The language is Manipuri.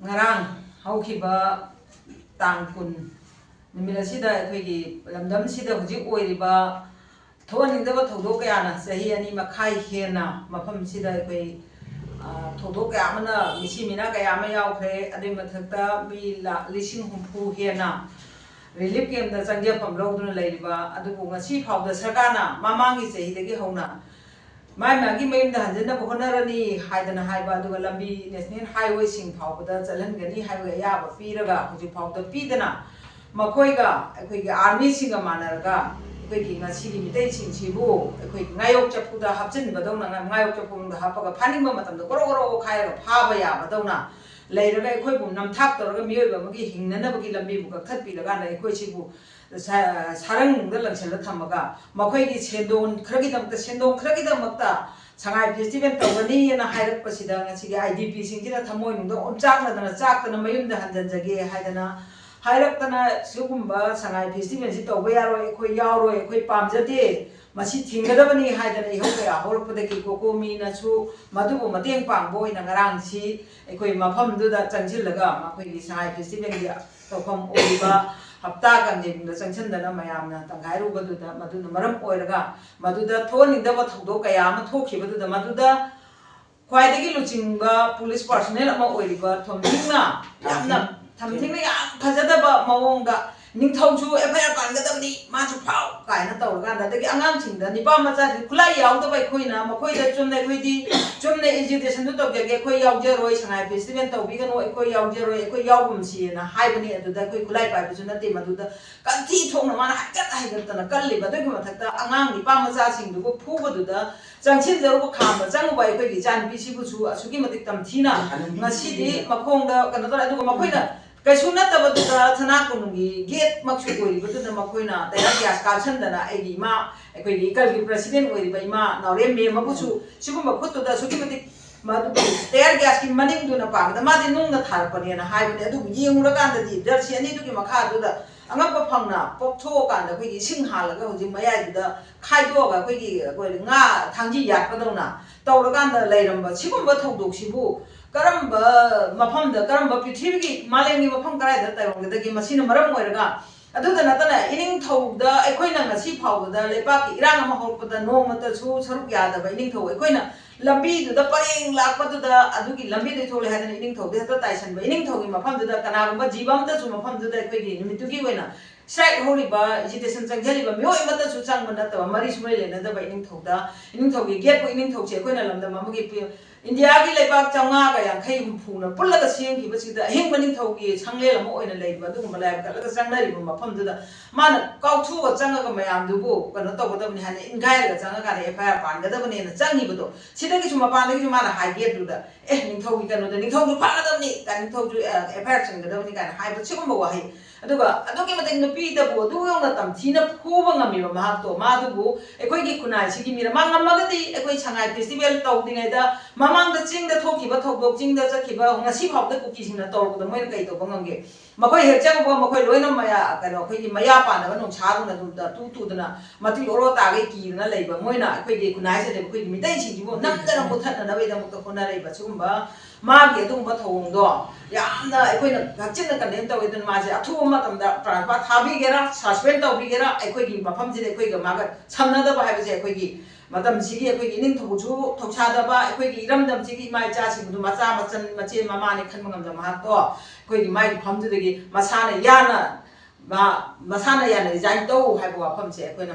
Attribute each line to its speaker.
Speaker 1: ngarang haukiba tangkun numila sida akhoi lamdam sida hujik oiriba thoaningdaba thodok kayana sahi ani makhai hena mafam sida akhoi thodok kaya amana misi mina kaya ama yaukre adui mathakta mi lising humpu hena relief camp da changjapam lawduna leiriba adubu ngasi phawda sarkana mamangi sahidagi hauna mai magi mayum da hanjana bohonarani haidana haiba aduga lambi national highway sing phawda chalhangani highway ya ba piraga huji phawda pidana makoiga akhoi army singa manarga akhoi ngasi gi mitai sing sibu akhoi ngayok chapuda hapchin badawna ngayok chapunda hapaga phaningba matamda goro goro khaira phaba ya badawna leiraga akhoi bu namthak toraga miyoiba magi hingnana bagi lambi bu kakhat piraga na akhoi sibu sarang da langsala thamaga makhoi gi sendon khragi damta sendon khragi damta sangai festival tawani na hairak pasida ngasi gi idp singina thamoi nungda onchakna dana chakna mayumda hanjanjage haidana hairak tana sugumba sangai festival si tawba yaro akhoi yawro akhoi pamjate masi thingadabani haidana ihokaya horpadaki kokomi na su madubu mateng pangbo ina ngarang si akhoi mafam du da changsilaga makhoi gi sangai festival gi tawfam oiba hapta kanjing da changchandana mayamna tangairu baduda maduna maram oiraga maduda thoningdaba thodok kaya ama thokhibaduda maduda khwaidagi luchingba police personnel ama oiriba thomthingna yamna thamthingna yam phajadaba mawongda ningthauju FIR pangadabni machu phau kaina tawraganda dagi angamsingda nipa macha khulai yaudaba khoina makhoida chumna khoidi chumna education du tawgege khoi yaujroi sangai festival tawbigano khoi yaujroi khoi yaugumsi na haibani aduda khoi khulai paibuju nate maduda kanthi thongna mana haigatana kalliba dagi mathakta angang nipa macha singdugo phubaduda changchin jaruba khamba changuba khoi gi janpi sibuchu asugi matik tamthina ngasidi makhongda kana tora aduga makhoina kaisuna tabaduda thana kunungi gate maksu oiribaduda makhoina tayar gas kalsandana egi ma ekoi gi kalgi president oiriba ima naurem me mabuchu sigumba khuttuda sugimatik madu tayar gas ki maning duna pagda madi nungna tharpani na haibani adu yengura kanda di darsi ani dugi makha duda angapa phangna poptho kanda khoi gi sing halaga hoji mayai duda khaidoga khoi gi nga thangji yakpadona tawraganda leiramba sigumba thodok sibu karamba mafamda karamba prithivigi malengi mafam karaida tairongdagi masina maram oiraga aduda natana ining thauda aikoina ngasi phawda lepaki irang ama horpada nomata su saruk yadaba ining thau aikoina lambi duda pareng lakpaduda adugi lambi de thole hadana ining thau de ta taisanba ining thaugi mafamduda kanagumba jibamta su mafamduda aikoigi nimitugi oina strike horiba agitation changjaliba myo imata su changba nataba mari sumai lenadaba ining thaugi gate ko ining thauche aikoina lamda mamagi India ki lepak changa ka yang khai phuna pullaga siang ki basida hing maning thogi changle lama oina leiba du malai ka laga changnari bu mafam du da mana kauthu ga changa ga mayam du bu kana to bodam ni hane ingai ga changa ka FIR pan ga da bane na changi bu do sidagi suma pan gi mana high gate du da ning thogi kanu da ning thogi pa ga da ni kan thogi FIR changa da ni kan hai bu chigum ba hai aduga adugi mating nupi da bu du yong na tam thina phuba ngami ba ma to ma du bu ekoi gi kunai sigi mira ma ngamagati ekoi changai festival tawdingai da mamang da ching da thokiba thokdok ching da chakiba ngasi phawda kuki singna tawrbuda moina kai to bangange makoi hekchang bo makoi loina maya kano khoi gi maya pa na no chadu na da tu dana mati oro ta ge ki na leiba moina khoi gi kunai se de khoi gi mitai sing gi bo namdana muthatna na weda mukta khona reiba chumba ma gi adum ba thong do yamna khoi na gaching na kan taw edan ma je athu ma tam da pra thabi gera suspend taw bi gera khoi gi mafam je de khoi ga ma ga samna da ba ha je khoi gi madam sigi ekoi gi ning thobuchu thoksada ba ekoi gi iramdam sigi mai cha sing du macha machan mache mama ne khanma ngam da ma to ekoi gi mai phamdu de gi masana yana ba masana yana design to hai bo pham che ekoi